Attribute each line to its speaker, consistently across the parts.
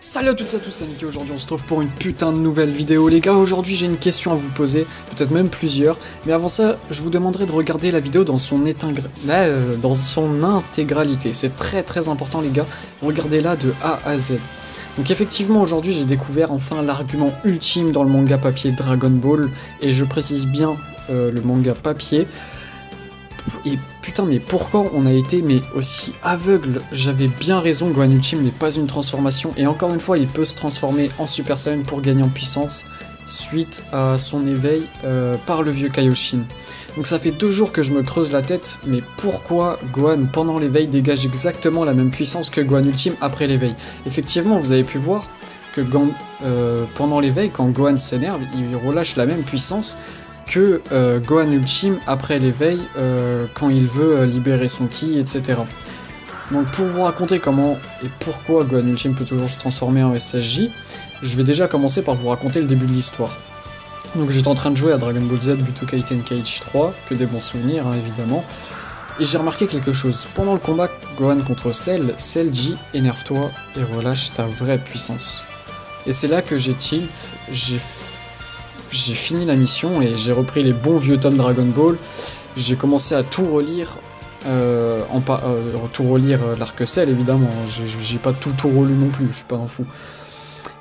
Speaker 1: Salut à toutes et à tous, c'est Nicky. Aujourd'hui on se retrouve pour une putain de nouvelle vidéo. Les gars, aujourd'hui j'ai une question à vous poser, peut-être même plusieurs, mais avant ça, je vous demanderai de regarder la vidéo dans son intégralité. C'est très important les gars, regardez-la de A à Z. Donc effectivement aujourd'hui j'ai découvert enfin l'argument ultime dans le manga papier Dragon Ball, et je précise bien le manga papier. Et putain, mais pourquoi on a été aussi aveugle? J'avais bien raison, Gohan Ultime n'est pas une transformation, et encore une fois il peut se transformer en Super Saiyan pour gagner en puissance suite à son éveil par le vieux Kaioshin. Donc ça fait 2 jours que je me creuse la tête, mais pourquoi Gohan pendant l'éveil dégage exactement la même puissance que Gohan Ultime après l'éveil? Effectivement, vous avez pu voir que pendant l'éveil, quand Gohan s'énerve, il relâche la même puissance que Gohan Ultime après l'éveil quand il veut libérer son ki, etc. Donc pour vous raconter comment et pourquoi Gohan Ultime peut toujours se transformer en SSJ, je vais déjà commencer par vous raconter le début de l'histoire. Donc j'étais en train de jouer à Dragon Ball Z Butokai Tenkaichi 3, que des bons souvenirs hein, évidemment, et j'ai remarqué quelque chose. Pendant le combat Gohan contre Cell, Cell dit « énerve-toi et relâche ta vraie puissance ». Et c'est là que j'ai tilt, j'ai fini la mission et j'ai repris les bons vieux tomes Dragon Ball. J'ai commencé à tout relire, l'arc Cell évidemment. J'ai pas tout relu non plus, je suis pas un fou.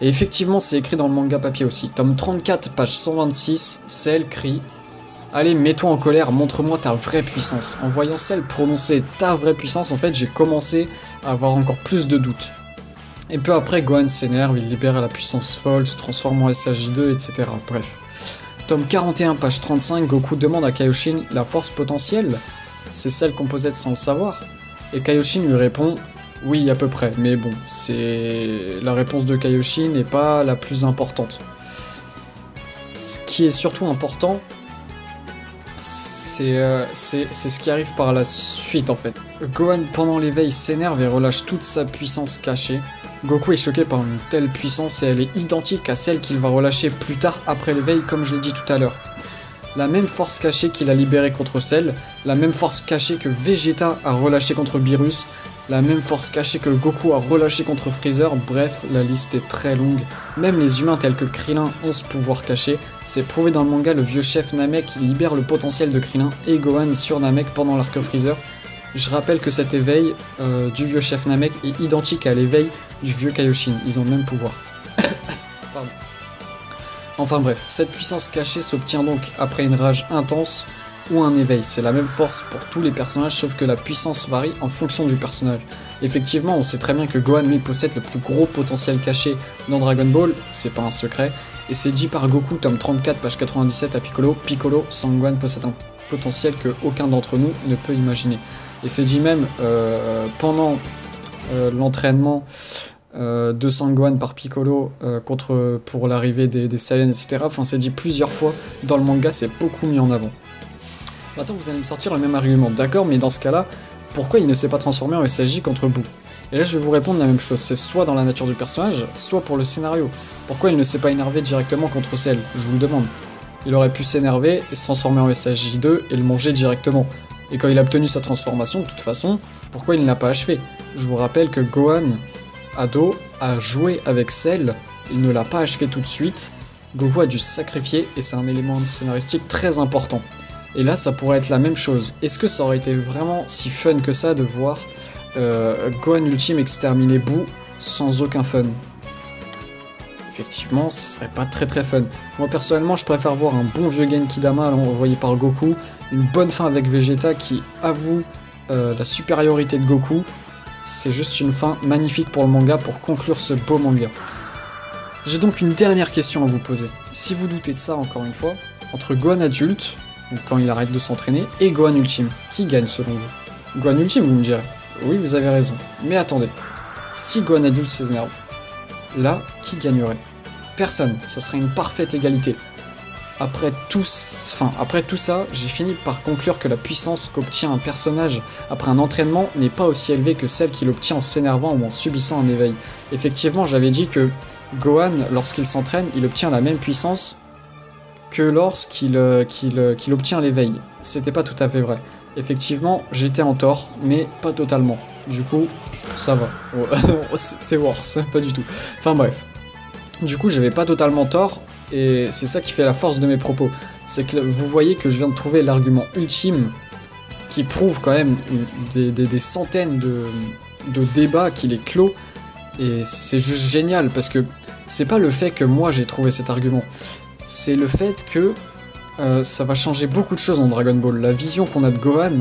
Speaker 1: Et effectivement, c'est écrit dans le manga papier aussi. Tome 34, page 126, Cell crie « Allez, mets-toi en colère, montre-moi ta vraie puissance ». En voyant Cell prononcer « ta vraie puissance », en fait, j'ai commencé à avoir encore plus de doutes. Et peu après, Gohan s'énerve, il libère la puissance folle, se transforme en SSJ2, etc. Bref. Tome 41, page 35, Goku demande à Kaioshin « La force potentielle, c'est celle qu'on possède sans le savoir ?» Et Kaioshin lui répond « Oui, à peu près, mais bon, la réponse de Kaioshin n'est pas la plus importante. » Ce qui est surtout important, c'est ce qui arrive par la suite en fait. Gohan, pendant l'éveil, s'énerve et relâche toute sa puissance cachée. Goku est choqué par une telle puissance et elle est identique à celle qu'il va relâcher plus tard après l'éveil, comme je l'ai dit tout à l'heure. La même force cachée qu'il a libérée contre Cell, la même force cachée que Vegeta a relâchée contre Beerus, la même force cachée que Goku a relâchée contre Freezer, bref, la liste est très longue. Même les humains tels que Krillin ont ce pouvoir caché. C'est prouvé dans le manga, le vieux chef Namek libère le potentiel de Krillin et Gohan sur Namek pendant l'arc Freezer. Je rappelle que cet éveil du vieux chef Namek est identique à l'éveil du vieux Kaioshin, ils ont le même pouvoir. Pardon. Enfin bref, cette puissance cachée s'obtient donc après une rage intense ou un éveil. C'est la même force pour tous les personnages, sauf que la puissance varie en fonction du personnage. Effectivement, on sait très bien que Gohan lui possède le plus gros potentiel caché dans Dragon Ball, c'est pas un secret, et c'est dit par Goku, tome 34, page 97 à Piccolo. Piccolo, sans Gohan, possède un potentiel que aucun d'entre nous ne peut imaginer. Et c'est dit même pendant l'entraînement de Sangohan par Piccolo pour l'arrivée des Saiyans, etc. Enfin, c'est dit plusieurs fois dans le manga, c'est beaucoup mis en avant. Maintenant, vous allez me sortir le même argument, d'accord, mais dans ce cas-là, pourquoi il ne s'est pas transformé en SSJ contre Boo? Et là, je vais vous répondre la même chose, c'est soit dans la nature du personnage, soit pour le scénario. Pourquoi il ne s'est pas énervé directement contre Cell? Je vous le demande. Il aurait pu s'énerver et se transformer en SSJ2 et le manger directement. Et quand il a obtenu sa transformation, de toute façon, pourquoi il ne l'a pas achevé? Je vous rappelle que Gohan, ado, a joué avec Cell, il ne l'a pas achevé tout de suite, Goku a dû se sacrifier et c'est un élément scénaristique très important. Et là, ça pourrait être la même chose. Est-ce que ça aurait été vraiment si fun que ça de voir Gohan Ultime exterminer Boo sans aucun fun? Effectivement, ce serait pas très fun. Moi personnellement, je préfère voir un bon vieux Genkidama envoyé par Goku, une bonne fin avec Vegeta qui avoue la supériorité de Goku. C'est juste une fin magnifique pour le manga, pour conclure ce beau manga. J'ai donc une dernière question à vous poser. Si vous doutez de ça, encore une fois, entre Gohan adulte, donc quand il arrête de s'entraîner, et Gohan Ultime, qui gagne selon vous? Gohan Ultime, vous me direz. Oui, vous avez raison. Mais attendez, si Gohan adulte s'énerve, là, qui gagnerait? Personne, ça serait une parfaite égalité. Après tout ça, j'ai fini par conclure que la puissance qu'obtient un personnage après un entraînement n'est pas aussi élevée que celle qu'il obtient en s'énervant ou en subissant un éveil. Effectivement, j'avais dit que Gohan, lorsqu'il s'entraîne, il obtient la même puissance que lorsqu'il obtient l'éveil. C'était pas tout à fait vrai. Effectivement, j'étais en tort, mais pas totalement. Du coup, ça va. C'est worse, pas du tout. Enfin bref. Du coup, j'avais pas totalement tort, et c'est ça qui fait la force de mes propos. C'est que vous voyez que je viens de trouver l'argument ultime qui prouve quand même des centaines de débats qu'il est clos, et c'est juste génial, parce que c'est pas le fait que moi j'ai trouvé cet argument, c'est le fait que ça va changer beaucoup de choses dans Dragon Ball. La vision qu'on a de Gohan,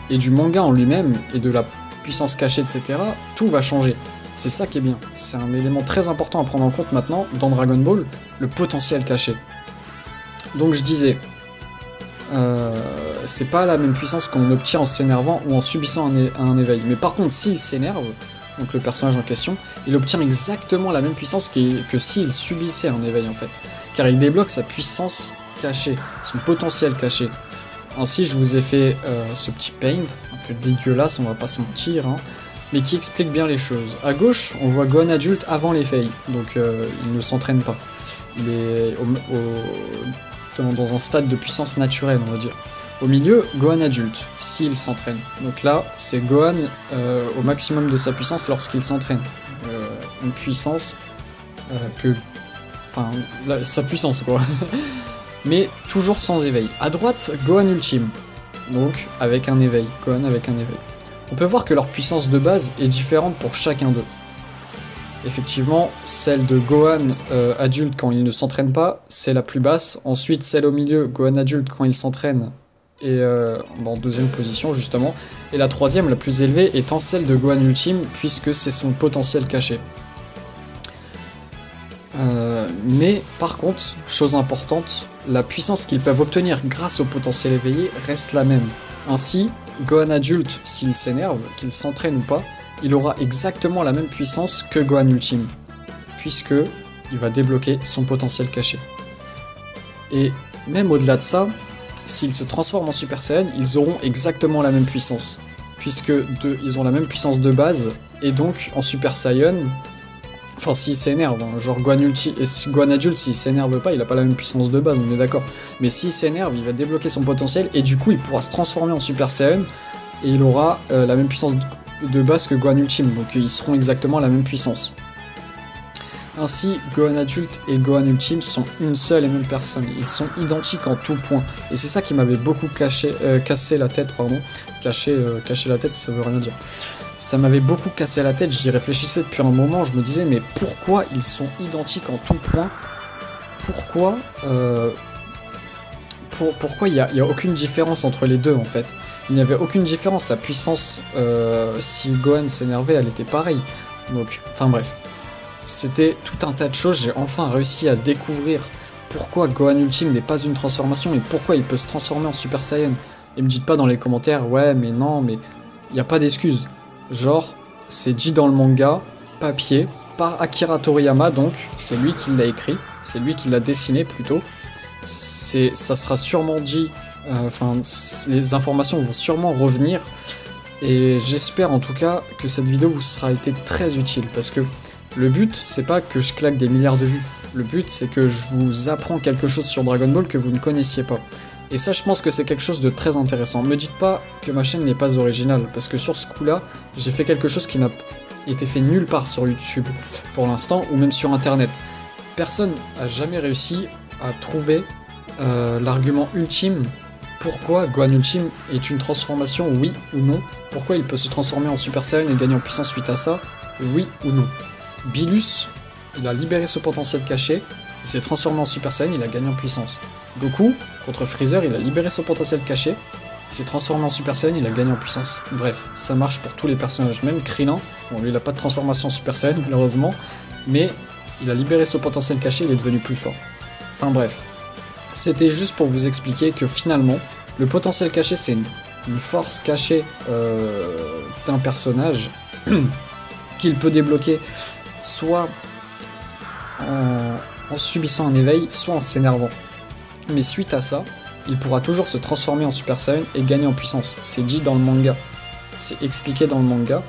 Speaker 1: et du manga en lui-même, et de la puissance cachée, etc., tout va changer. C'est ça qui est bien. C'est un élément très important à prendre en compte maintenant dans Dragon Ball, le potentiel caché. Donc je disais, c'est pas la même puissance qu'on obtient en s'énervant ou en subissant un éveil. Mais par contre, s'il s'énerve, donc le personnage en question, il obtient exactement la même puissance que s'il subissait un éveil en fait. Car il débloque sa puissance cachée, son potentiel caché. Ainsi, je vous ai fait ce petit paint, un peu dégueulasse, on va pas se mentir, hein, mais qui explique bien les choses. À gauche, on voit Gohan adulte avant l'éveil, donc il ne s'entraîne pas. Il est dans un stade de puissance naturelle, on va dire. Au milieu, Gohan adulte, s'il s'entraîne. Donc là, c'est Gohan au maximum de sa puissance lorsqu'il s'entraîne. Une puissance Enfin, sa puissance, quoi. Mais toujours sans éveil. À droite, Gohan ultime. Donc, avec un éveil. Gohan avec un éveil. On peut voir que leur puissance de base est différente pour chacun d'eux. Effectivement, celle de Gohan adulte quand il ne s'entraîne pas, c'est la plus basse. Ensuite, celle au milieu, Gohan adulte quand il s'entraîne, et en deuxième position justement. Et la troisième, la plus élevée, étant celle de Gohan ultime, puisque c'est son potentiel caché. Mais par contre, chose importante, la puissance qu'ils peuvent obtenir grâce au potentiel éveillé reste la même. Ainsi, Gohan adulte, s'il s'énerve, qu'il s'entraîne ou pas, il aura exactement la même puissance que Gohan ultime, puisque il va débloquer son potentiel caché. Et même au-delà de ça, s'ils se transforment en Super Saiyan, ils auront exactement la même puissance, puisque ils ont la même puissance de base, et donc en Super Saiyan, enfin s'il s'énerve, hein, genre Gohan adulte, s'il s'énerve pas, il a pas la même puissance de base, on est d'accord, mais s'il s'énerve, il va débloquer son potentiel, et du coup il pourra se transformer en Super Saiyan, et il aura la même puissance de base que Gohan ultime, donc ils seront exactement la même puissance. Ainsi, Gohan adulte et Gohan ultime sont une seule et même personne, ils sont identiques en tout point, et c'est ça qui m'avait beaucoup cassé la tête, pardon, cacher la tête ça veut rien dire. Ça m'avait beaucoup cassé la tête, j'y réfléchissais depuis un moment, je me disais mais pourquoi ils sont identiques en tout point? Pourquoi il n'y a aucune différence entre les deux en fait? Il n'y avait aucune différence, la puissance, si Gohan s'énervait, elle était pareille. Donc, enfin bref. C'était tout un tas de choses, j'ai enfin réussi à découvrir pourquoi Gohan Ultime n'est pas une transformation et pourquoi il peut se transformer en Super Saiyan. Et me dites pas dans les commentaires, ouais mais non, mais il n'y a pas d'excuse. Genre, c'est dit dans le manga, papier, par Akira Toriyama, donc c'est lui qui l'a écrit, c'est lui qui l'a dessiné plutôt. Ça sera sûrement dit, les informations vont sûrement revenir, et j'espère en tout cas que cette vidéo vous sera été très utile, parce que le but, c'est pas que je claque des milliards de vues, le but c'est que je vous apprends quelque chose sur Dragon Ball que vous ne connaissiez pas. Et ça, je pense que c'est quelque chose de très intéressant. Me dites pas que ma chaîne n'est pas originale, parce que sur ce coup-là, j'ai fait quelque chose qui n'a été fait nulle part sur YouTube, pour l'instant, ou même sur Internet. Personne n'a jamais réussi à trouver l'argument ultime, pourquoi Gohan Ultime est une transformation, oui ou non, pourquoi il peut se transformer en Super Saiyan et gagner en puissance suite à ça, oui ou non. Bilus, il a libéré ce potentiel caché, il s'est transformé en Super Saiyan, il a gagné en puissance. Goku, contre Freezer, il a libéré son potentiel caché, il s'est transformé en Super Saiyan, il a gagné en puissance. Bref, ça marche pour tous les personnages, même Krillin, bon lui il a pas de transformation en Super Saiyan malheureusement, mais il a libéré son potentiel caché, il est devenu plus fort. Enfin bref, c'était juste pour vous expliquer que finalement, le potentiel caché c'est une force cachée d'un personnage qu'il peut débloquer soit en subissant un éveil, soit en s'énervant. Mais suite à ça, il pourra toujours se transformer en Super Saiyan et gagner en puissance. C'est dit dans le manga. C'est expliqué dans le manga.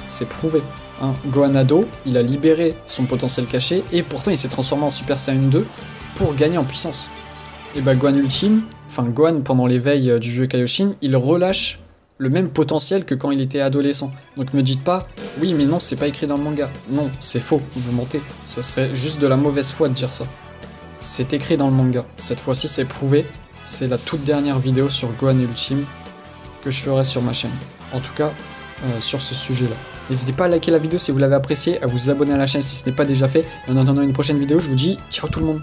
Speaker 1: C'est prouvé. Hein. Gohan ado, il a libéré son potentiel caché et pourtant il s'est transformé en Super Saiyan 2 pour gagner en puissance. Et bah Gohan ultime, enfin Gohan pendant l'éveil du vieux Kaioshin, il relâche le même potentiel que quand il était adolescent. Donc me dites pas, oui mais non c'est pas écrit dans le manga. Non, c'est faux, vous mentez. Ça serait juste de la mauvaise foi de dire ça. C'est écrit dans le manga. Cette fois-ci c'est prouvé. C'est la toute dernière vidéo sur Gohan Ultime que je ferai sur ma chaîne. En tout cas, sur ce sujet-là. N'hésitez pas à liker la vidéo si vous l'avez appréciée, à vous abonner à la chaîne si ce n'est pas déjà fait. Et en attendant une prochaine vidéo, je vous dis ciao tout le monde.